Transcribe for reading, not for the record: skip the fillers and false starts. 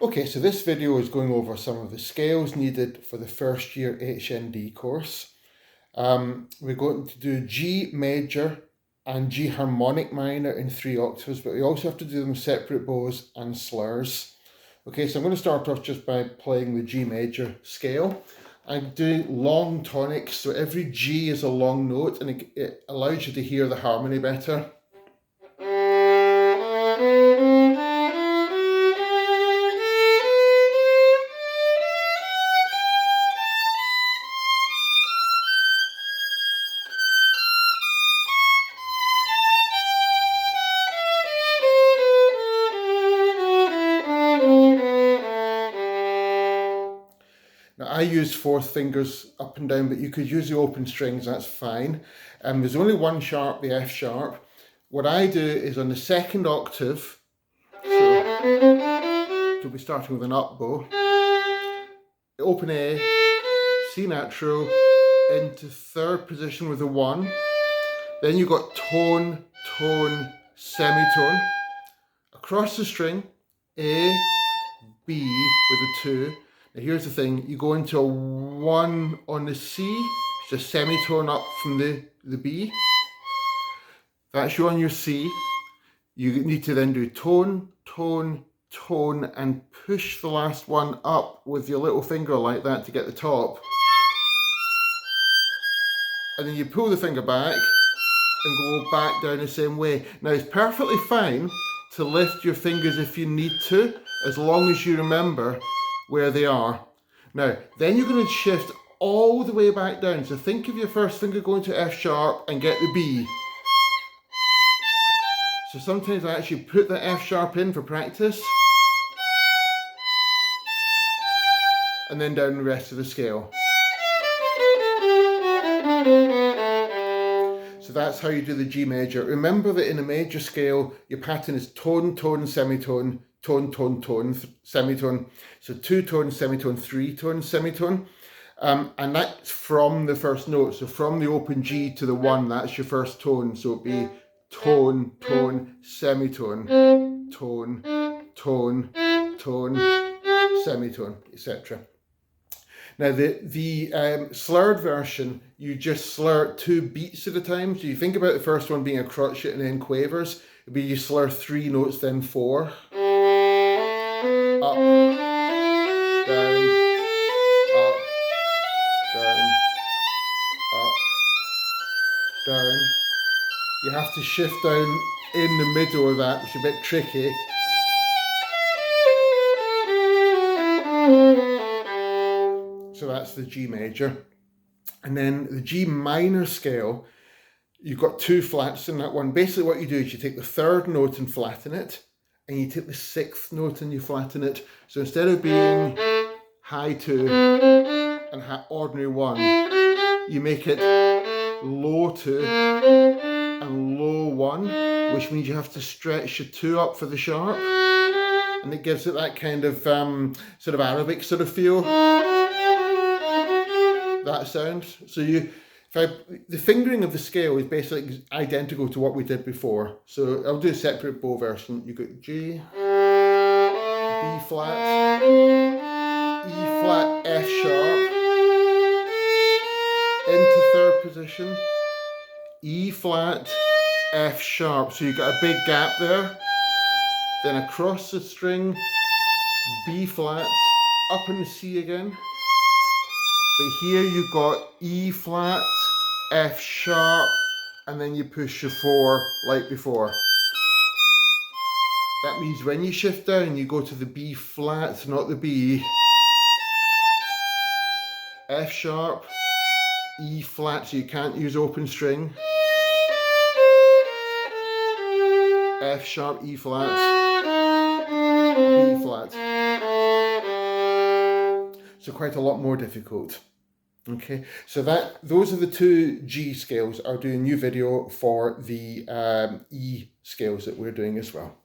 Okay, so this video is going over some of the scales needed for the first year HND course. We're going to do G major and G harmonic minor in 3 octaves, but we also have to do them separate bows and slurs. Okay, so I'm going to start off just by playing the G major scale. I'm doing long tonics, so every G is a long note and it allows you to hear the harmony better. Now I use 4th fingers up and down, but you could use the open strings, that's fine. There's only one sharp, the F sharp. What I do is on the 2nd octave, so we'll be starting with an up bow, open A, C natural, into 3rd position with a 1. Then you've got tone, tone, semitone. Across the string, A, B with a 2. Now here's the thing, you go into a 1 on the C, it's a semitone up from the B. That's you on your C. You need to then do tone, tone, tone, and push the last one up with your little finger like that to get the top. And then you pull the finger back and go back down the same way. Now it's perfectly fine to lift your fingers if you need to, as long as you remember where they are. Now, then you're going to shift all the way back down. So think of your first finger going to F sharp and get the B. So sometimes I actually put the F sharp in for practice. And then down the rest of the scale. So that's how you do the G major. Remember that in a major scale, your pattern is tone, tone, semitone, tone, tone, tone, semitone. So 2 tones, semitone, 3 tones, semitone. And that's from the first note. So from the open G to the 1, that's your first tone. So it'd be tone, tone, semitone, tone, tone, tone, semitone, etc. Now the slurred version, you just slur 2 beats at a time. So you think about the first one being a crotchet and then quavers. It'd be you slur 3 notes, then 4. Up, down, up, down, up, down. You have to shift down in the middle of that, which is a bit tricky. So that's the G major. And then the G minor scale, you've got 2 flats in that one. Basically what you do is you take the 3rd note and flatten it, and you take the 6th note and you flatten it. So instead of being high 2 and ordinary 1, you make it low 2 and low 1, which means you have to stretch your 2 up for the sharp. And it gives it that kind of sort of Arabic sort of feel. That sound. So the fingering of the scale is basically identical to what we did before. So I'll do a separate bow version. You got G, B flat, E flat, F sharp, into 3rd position, E flat, F sharp. So you've got a big gap there. Then across the string, B flat, up in the C again. But here you've got E flat, F sharp, and then you push your 4 like before. That means when you shift down, you go to the B flat, not the B. F sharp, E flat, so you can't use open string. F sharp, E flat, B flat. So quite a lot more difficult. Okay, so those are the 2 G scales. I'll do a new video for the E scales that we're doing as well.